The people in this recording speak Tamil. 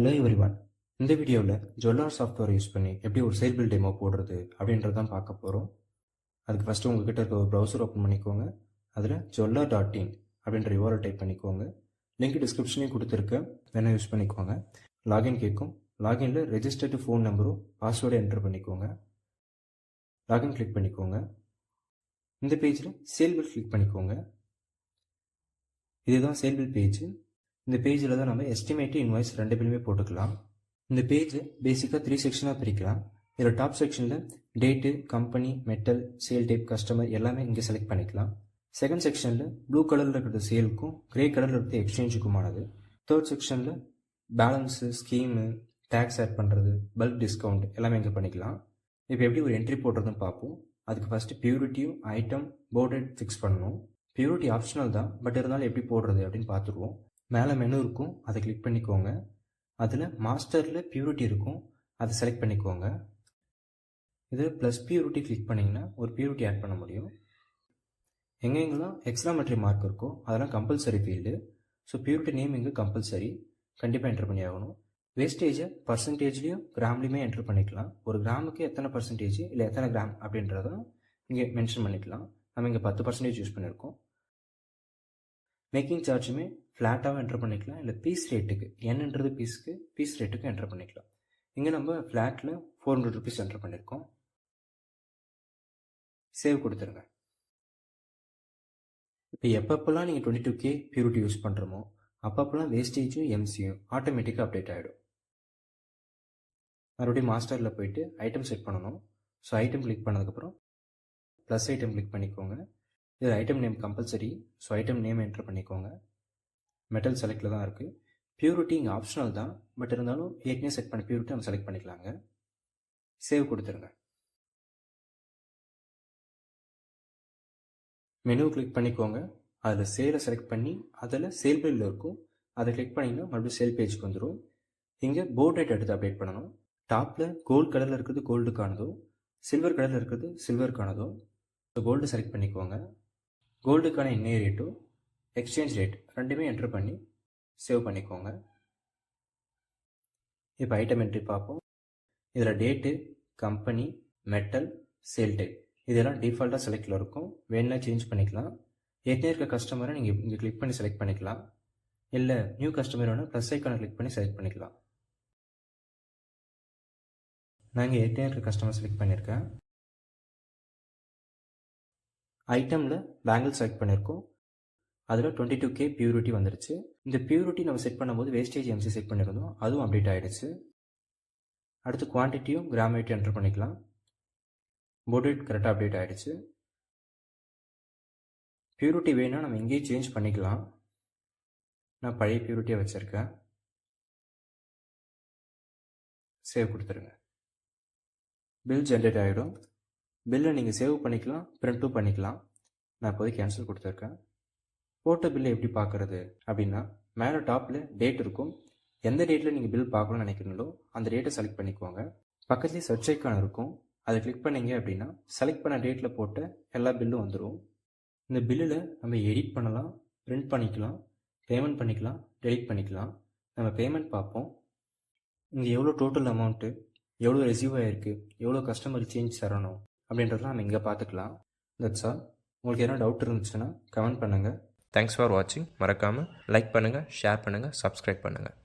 Hello everyone. இந்த வீடியோவில் ஜுவல்லர் சாஃப்ட்வேர் யூஸ் பண்ணி எப்படி ஒரு சேல் பில் டெமோ போடுறது அப்படின்றது தான் பார்க்க போகிறோம். அதுக்கு ஃபஸ்ட்டு உங்ககிட்ட இருக்க ஒரு ப்ரௌசர் ஓப்பன் பண்ணிக்கோங்க. அதில் jwellr.in அப்படின்ற URL டைப் பண்ணிக்கோங்க. லிங்க் டிஸ்கிரிப்ஷனையும் கொடுத்துருக்கேன், வேணால் யூஸ் பண்ணிக்கோங்க. லாகின் கேட்கும். லாகினில் ரெஜிஸ்டர்டு ஃபோன் நம்பரும் பாஸ்வேர்டை என்டர் பண்ணிக்கோங்க. லாகின் கிளிக் பண்ணிக்கோங்க. இந்த பேஜில் சேல் பில் கிளிக் பண்ணிக்கோங்க. இதுதான் சேல் பில் பேஜ். இந்த பேஜில் தான் நம்ம எஸ்டிமேட்டு இன்வாய்ஸ் ரெண்டு பில்லுமே போட்டுக்கலாம். இந்த பேஜ் பேசிக்காக 3 செக்ஷனாக பிரிக்கலாம். இதில் டாப் செக்ஷனில் date, company, metal, sale type, customer எல்லாமே இங்கே செலக்ட் பண்ணிக்கலாம். செகண்ட் செக்ஷனில் ப்ளூ கலரில் இருக்கிற சேலுக்கும் கிரே கலரில் இருக்கிற எக்ஸ்சேஞ்சுக்குமானது. தேர்ட் செக்ஷனில் பேலன்ஸு, ஸ்கீமு, டேக்ஸ் ஆட் பண்ணுறது, பல்க் டிஸ்கவுண்ட் எல்லாமே இங்கே பண்ணிக்கலாம். இப்போ எப்படி ஒரு என்ட்ரி போடுறதுன்னு பார்ப்போம். அதுக்கு ஃபஸ்ட்டு பியூரிட்டியும் ஐட்டம் போர்டட் ஃபிக்ஸ் பண்ணணும். பியூரிட்டி ஆப்ஷனல் தான், பட் இருந்தாலும் எப்படி போடுறது அப்படின்னு பார்த்துருவோம். மேலே மெனு இருக்கும், அதை கிளிக் பண்ணிக்கோங்க. அதில் மாஸ்டரில் பியூரிட்டி இருக்கும், அதை செலக்ட் பண்ணிக்கோங்க. இதில் ப்ளஸ் பியூரிட்டி கிளிக் பண்ணிங்கன்னா ஒரு பியூரிட்டி ஆட் பண்ண முடியும். எங்கெங்கெல்லாம் எக்ஸ்ட்ராமெட்ரி மார்க் இருக்கோ அதெல்லாம் compulsory field. So purity name இங்கே கம்பல்சரி, கண்டிப்பாக என்ட்ரு பண்ணி ஆகணும். வேஸ்டேஜை பர்சன்டேஜ்லேயும் கிராம்லேயுமே என்ட்ரு பண்ணிக்கலாம். ஒரு கிராமுக்கு எத்தனை பர்சன்டேஜ் இல்லை எத்தனை கிராம் அப்படின்றதும் இங்கே மென்ஷன் பண்ணிக்கலாம். நம்ம இங்கே 10% யூஸ் பண்ணியிருக்கோம். மேக்கிங் சார்ஜுமே ஃப்ளாட்டாகவும் என்ட்ரு பண்ணிக்கலாம், இல்லை பீஸ் ரேட்டுக்கு, என்னன்றது பீஸுக்கு, பீஸ் ரேட்டுக்கு என்ட்ரு பண்ணிக்கலாம். இங்கே நம்ம ஃப்ளாட்டில் 400 ருபீஸ் என்ட்ரு பண்ணியிருக்கோம். சேவ் கொடுத்துருங்க. இப்போ எப்பப்பெல்லாம் நீங்கள் 22K பியூரிட்டி யூஸ் பண்ணுறோமோ அப்பப்பெல்லாம் வேஸ்டேஜும் எம்சியும் ஆட்டோமேட்டிக்காக அப்டேட் ஆகிடும். மறுபடியும் மாஸ்டரில் போயிட்டு ஐட்டம் செட் பண்ணணும். ஸோ ஐட்டம் கிளிக் பண்ணதுக்கப்புறம் ப்ளஸ் ஐட்டம் கிளிக் பண்ணிக்கோங்க. இது item name compulsory, so item name entry பண்ணிக்கோங்க. மெட்டல் செலக்டில் தான் இருக்குது. பியூரிட்டி இங்கே ஆப்ஷனல் தான், பட் இருந்தாலும் ஏற்கனவே செட் பண்ண பியூரிட்டி நம்ம செலக்ட் பண்ணிக்கலாங்க. சேவ் கொடுத்துருங்க. மெனு கிளிக் பண்ணிக்கோங்க. அதில் சேலை செலக்ட் பண்ணி அதில் சேல் பில் இருக்கும், அதை கிளிக் பண்ணிங்கன்னா மறுபடியும் சேல் பேஜுக்கு வந்துடும். இங்கே போர்ட் ரேட் எடுத்து அப்டேட் பண்ணணும். டாப்பில் கோல்டு கலரில் இருக்கிறது கோல்டுக்கானதோ, சில்வர் கலரில் இருக்கிறது சில்வருக்கானதோ. ஸோ கோல்டு செலக்ட் பண்ணிக்கோங்க. கோல்டுக்கான இன்னைய ரேட்டும் எக்ஸ்சேஞ்ச் ரேட் ரெண்டுமே என்ட்ரு பண்ணி சேவ் பண்ணிக்கோங்க. இப்போ ஐட்டம் என்ட்ரி பார்ப்போம். இதில் date, company, metal, sale type இதெல்லாம் டிஃபால்ட்டாக செலக்டில் இருக்கும். வேணுன்னா சேஞ்ச் பண்ணிக்கலாம். ஏற்கனவே இருக்க கஸ்டமரை நீங்கள் இங்கே கிளிக் பண்ணி செலக்ட் பண்ணிக்கலாம், இல்லை நியூ கஸ்டமர் வேணும் ப்ளஸ் ஐக்கானை கிளிக் பண்ணி செலக்ட் பண்ணிக்கலாம். நான் இங்கே ஏற்கனவே இருக்க கஸ்டமர் செலக்ட் பண்ணியிருக்கேன். ஐட்டமில் பேங்கிள் செலக்ட் பண்ணியிருக்கோம். அதில் 22K பியூரிட்டி வந்துருச்சு. இந்த பியூரிட்டி நம்ம செட் பண்ணும்போது வேஸ்டேஜ் எம்சி செட் பண்ணியிருந்தோம், அதுவும் அப்டேட் ஆகிடுச்சு. அடுத்து குவான்டிட்டியும் கிராமேட்டி என்டர் பண்ணிக்கலாம். போர்டேட் கரெக்டாக அப்டேட் ஆகிடுச்சு. பியூரிட்டி வேணால் நம்ம இங்கேயே சேஞ்ச் பண்ணிக்கலாம். நான் பழைய பியூரிட்டியை வச்சுருக்கேன். சேவ் கொடுத்துருங்க. பில் ஜென்ரேட் ஆகிடும். பில்லை நீங்கள் சேவ் பண்ணிக்கலாம், பிரிண்ட்டும் பண்ணிக்கலாம். நான் இப்போதைக்கு கேன்சல் கொடுத்துருக்கேன். போட்ட பில்லை எப்படி பார்க்குறது அப்படின்னா, மேலே டாப்பில் டேட் இருக்கும். எந்த டேட்டில் நீங்கள் பில் பார்க்கணும்னு நினைக்கிறீங்களோ அந்த டேட்டை செலக்ட் பண்ணிக்கோங்க. பக்கத்துலேயே சர்ச் ஐக்கான் இருக்கும், அதை கிளிக் பண்ணிங்க அப்படின்னா செலக்ட் பண்ண டேட்டில் போட்ட எல்லா பில்லும் வந்துடும். இந்த பில்லில் நம்ம எடிட் பண்ணலாம், பிரிண்ட் பண்ணிக்கலாம், பேமெண்ட் பண்ணிக்கலாம், டெலிட் பண்ணிக்கலாம். நம்ம பேமெண்ட் பார்ப்போம். இங்கே எவ்வளோ டோட்டல் அமௌண்ட்டு, எவ்வளோ ரிசீவ் ஆகிருக்கு, எவ்வளோ கஸ்டமர் சேஞ்ச் தரணும் அப்படின்றதெல்லாம் நம்ம இங்கே பார்த்துக்கலாம். That's all. உங்களுக்கு எதனா டவுட் இருந்துச்சுன்னா கமெண்ட் பண்ணுங்கள். தேங்க்ஸ் ஃபார் வாட்சிங். மறக்காமல் லைக் பண்ணுங்கள், ஷேர் பண்ணுங்கள், சப்ஸ்கிரைப் பண்ணுங்கள்.